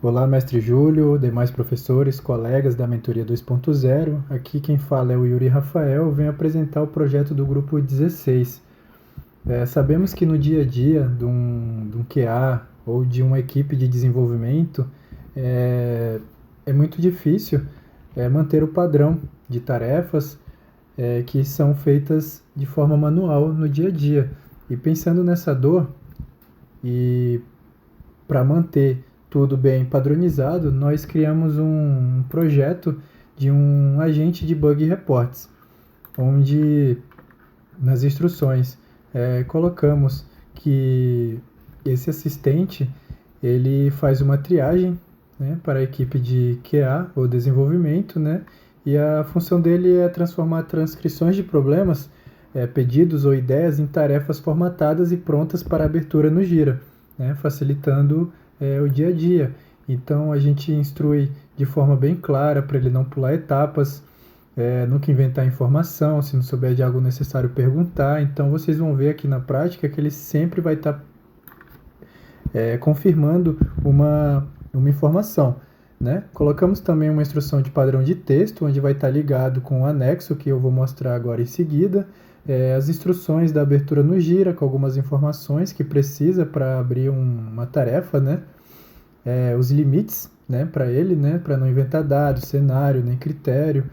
Olá, mestre Júlio, demais professores, colegas da Mentoria 2.0. Aqui quem fala é o Yuri Rafael. Eu venho apresentar o projeto do grupo 16. Sabemos que no dia a dia de um QA ou de uma equipe de desenvolvimento é muito difícil manter o padrão de tarefas que são feitas de forma manual no dia a dia. E pensando nessa dor, e para manter tudo bem padronizado, nós criamos um projeto de um agente de bug reports, onde nas instruções colocamos que esse assistente ele faz uma triagem, né, para a equipe de QA ou desenvolvimento, né, e a função dele é transformar transcrições de problemas, pedidos ou ideias em tarefas formatadas e prontas para abertura no Gira, né, facilitando o dia a dia. Então a gente instrui de forma bem clara para ele não pular etapas, nunca inventar informação, se não souber de algo necessário perguntar. Então vocês vão ver aqui na prática que ele sempre vai estar confirmando uma informação. Né? Colocamos também uma instrução de padrão de texto, onde vai estar ligado com o anexo, que eu vou mostrar agora em seguida, as instruções da abertura no Gira, com algumas informações que precisa para abrir uma tarefa, né? Os limites, né, para ele, né, para não inventar dados, cenário, nem critério,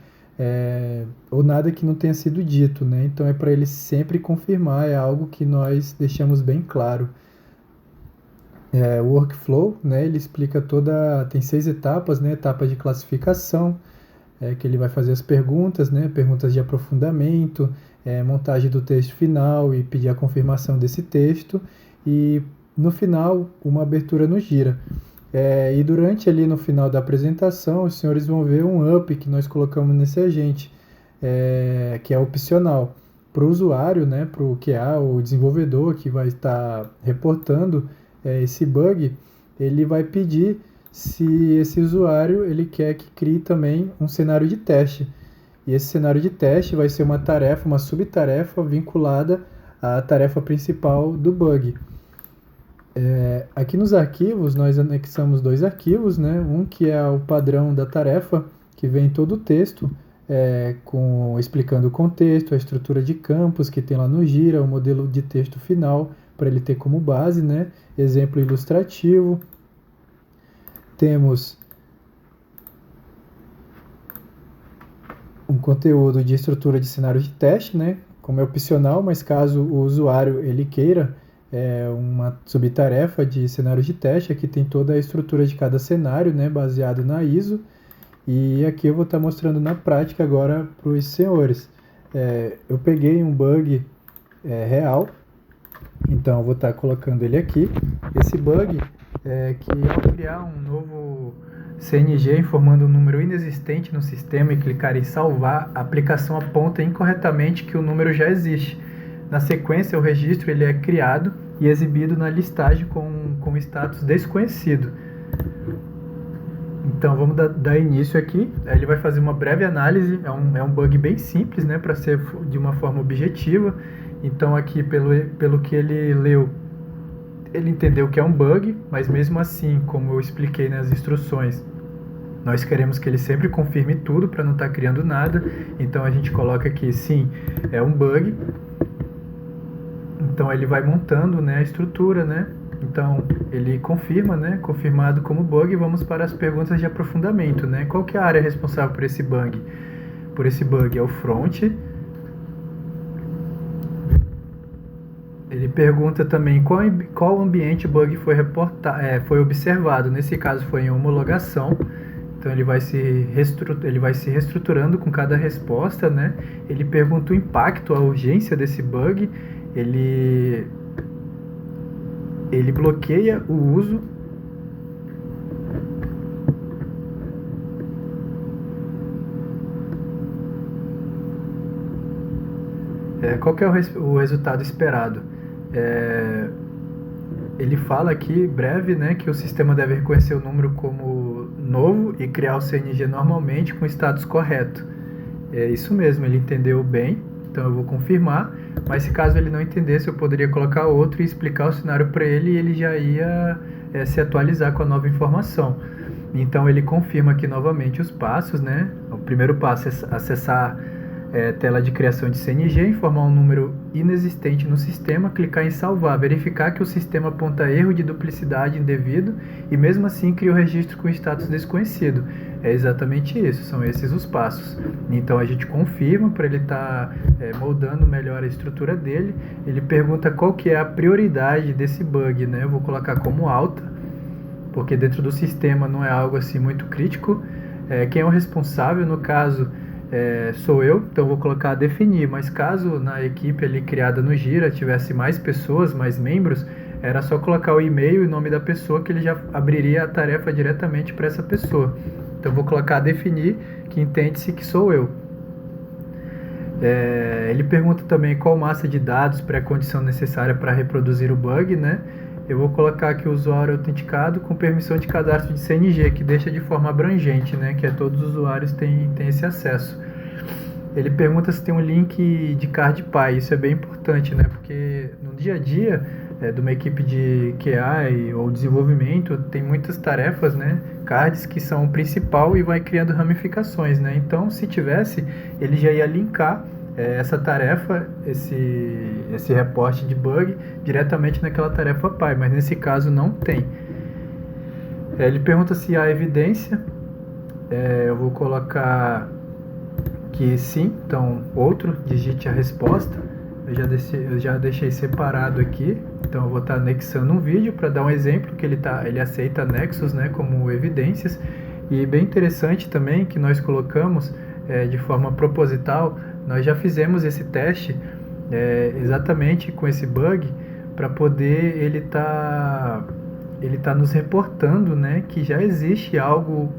ou nada que não tenha sido dito. Né? Então é para ele sempre confirmar, é algo que nós deixamos bem claro. O workflow, né, ele explica tem 6 etapas, né, etapa de classificação, que ele vai fazer as perguntas, né, perguntas de aprofundamento, montagem do texto final e pedir a confirmação desse texto, e no final uma abertura no Gira. E durante ali no final da apresentação, os senhores vão ver um up que nós colocamos nesse agente, que é opcional. Para o usuário, né, para o QA, o desenvolvedor que vai estar reportando esse bug, ele vai pedir se esse usuário ele quer que crie também um cenário de teste. E esse cenário de teste vai ser uma tarefa, uma subtarefa vinculada à tarefa principal do bug. Aqui nos arquivos, nós anexamos 2 arquivos, né? Um que é o padrão da tarefa, que vem todo o texto, explicando o contexto, a estrutura de campos que tem lá no Gira, o modelo de texto final, para ele ter como base, né? Exemplo ilustrativo. Temos um conteúdo de estrutura de cenário de teste, né? Como é opcional, mas caso o usuário ele queira uma subtarefa de cenário de teste, aqui tem toda a estrutura de cada cenário, né? Baseado na ISO. E aqui eu vou estar mostrando na prática agora para os senhores. Eu peguei um bug real, então eu vou estar colocando ele aqui. Esse bug que ao criar um novo CNG informando um número inexistente no sistema e clicar em salvar, a aplicação aponta incorretamente que o número já existe. Na sequência, o registro ele é criado e exibido na listagem com status desconhecido. Então vamos dar início aqui. Ele vai fazer uma breve análise. É um bug bem simples, né, para ser de uma forma objetiva. Então aqui pelo que ele leu, ele entendeu que é um bug, mas mesmo assim, como eu expliquei nas instruções, nós queremos que ele sempre confirme tudo para não estar criando nada. Então a gente coloca aqui, sim, é um bug. Então ele vai montando, né, a estrutura, né? Então ele confirma, né? Confirmado como bug. Vamos para as perguntas de aprofundamento, né? Qual que é a área responsável por esse bug? Por esse bug é o front. Ele pergunta também qual ambiente o bug foi observado. Nesse caso foi em homologação. Então ele vai se reestruturando com cada resposta, né? Ele pergunta o impacto, a urgência desse bug. Ele bloqueia o uso. Qual que é o resultado esperado? Ele fala aqui, breve, né, que o sistema deve reconhecer o número como novo e criar o CNG normalmente com o status correto. É isso mesmo, ele entendeu bem, então eu vou confirmar, mas se caso ele não entendesse, eu poderia colocar outro e explicar o cenário para ele e ele já ia se atualizar com a nova informação. Então ele confirma aqui novamente os passos, né? O primeiro passo é acessar tela de criação de CNG, informar um número inexistente no sistema, clicar em salvar, verificar que o sistema aponta erro de duplicidade indevido e mesmo assim cria o registro com status desconhecido. É exatamente isso, são esses os passos. Então a gente confirma para ele estar moldando melhor a estrutura dele. Ele pergunta qual que é a prioridade desse bug, né? Eu vou colocar como alta, porque dentro do sistema não é algo assim muito crítico. Quem é o responsável, no caso, sou eu, então vou colocar definir, mas caso na equipe ali criada no Gira tivesse mais pessoas, mais membros, era só colocar o e-mail e o nome da pessoa que ele já abriria a tarefa diretamente para essa pessoa. Então vou colocar definir, que entende-se que sou eu. Ele pergunta também qual massa de dados pré-condição necessária para reproduzir o bug, né? Eu vou colocar aqui o usuário autenticado com permissão de cadastro de CNG, que deixa de forma abrangente, né? Que todos os usuários têm esse acesso. Ele pergunta se tem um link de CardPy, isso é bem importante, né? Porque no dia a dia de uma equipe de QA ou desenvolvimento, tem muitas tarefas, né? Cards que são o principal e vai criando ramificações, né? Então, se tivesse, ele já ia linkar essa tarefa, esse reporte de bug, diretamente naquela tarefa PY, mas nesse caso não tem. Ele pergunta se há evidência, eu vou colocar que sim, então outro, digite a resposta. Eu já deixei separado aqui, então eu vou estar anexando um vídeo para dar um exemplo que ele aceita anexos, né, como evidências. E bem interessante também que nós colocamos de forma proposital, nós já fizemos esse teste exatamente com esse bug para poder ele tá nos reportando, né, que já existe algo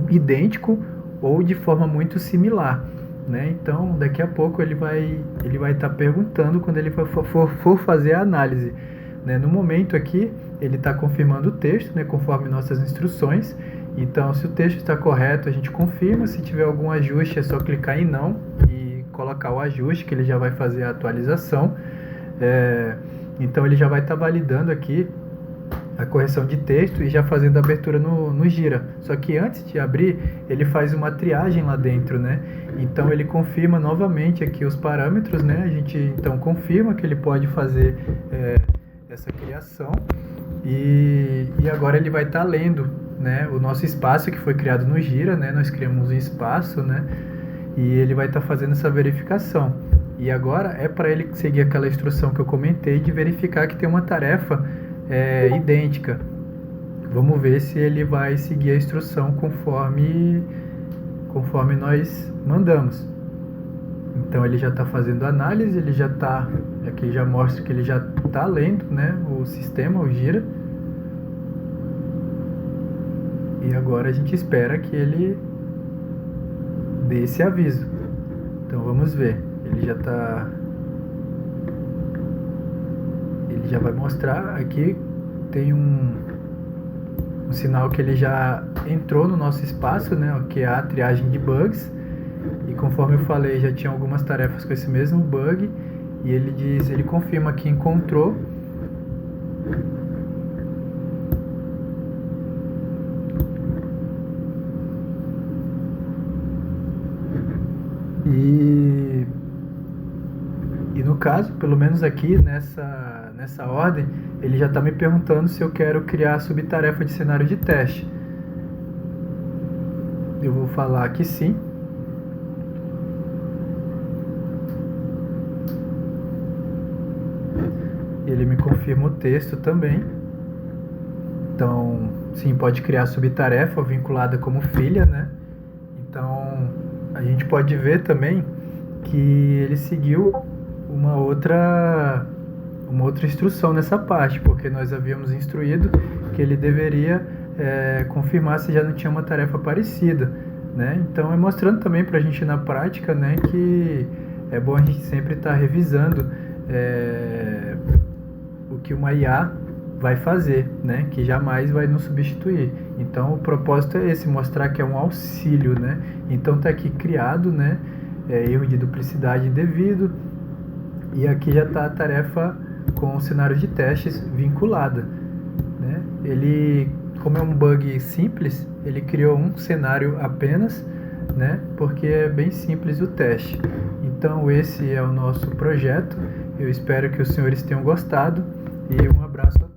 idêntico ou de forma muito similar, né? Então daqui a pouco ele vai estar perguntando quando ele for fazer a análise, né? No momento aqui ele está confirmando o texto, né, conforme nossas instruções. Então, se o texto está correto, a gente confirma. Se tiver algum ajuste, é só clicar em não e colocar o ajuste, que ele já vai fazer a atualização. Então, ele já vai estar validando aqui a correção de texto e já fazendo a abertura no Gira. Só que antes de abrir, ele faz uma triagem lá dentro, né? Então, ele confirma novamente aqui os parâmetros, né? A gente, então, confirma que ele pode fazer essa criação. E agora ele vai estar lendo, né, o nosso espaço que foi criado no Gira, né? Nós criamos um espaço, né? E ele vai estar fazendo essa verificação. E agora é para ele seguir aquela instrução que eu comentei de verificar que tem uma tarefa idêntica. Vamos ver se ele vai seguir a instrução conforme nós mandamos. Então ele já está fazendo análise, ele já está, aqui já mostra que ele já está lendo, né, o sistema, o Gira. E agora a gente espera que ele dê esse aviso. Então vamos ver. Ele já vai mostrar aqui, tem um sinal que ele já entrou no nosso espaço, né, que é a triagem de bugs. E conforme eu falei, já tinha algumas tarefas com esse mesmo bug. E ele confirma que encontrou. E no caso, pelo menos aqui nessa ordem, ele já está me perguntando se eu quero criar subtarefa de cenário de teste. Eu vou falar que sim. Ele me confirma o texto também. Então, sim, pode criar subtarefa vinculada como filha, né? Então, a gente pode ver também que ele seguiu uma outra instrução nessa parte, porque nós havíamos instruído que ele deveria confirmar se já não tinha uma tarefa parecida, né? Então, é mostrando também para a gente na prática, né, que é bom a gente sempre estar revisando o que uma IA vai fazer, né? Que jamais vai nos substituir. Então, o propósito é esse, mostrar que é um auxílio, né? Então, está aqui criado, né? Erro de duplicidade indevido. E aqui já está a tarefa com o cenário de testes vinculada, né? ele, como é um bug simples, ele criou um cenário apenas, né? Porque é bem simples o teste. Então esse é o nosso projeto. Eu espero que os senhores tenham gostado e um abraço a todos.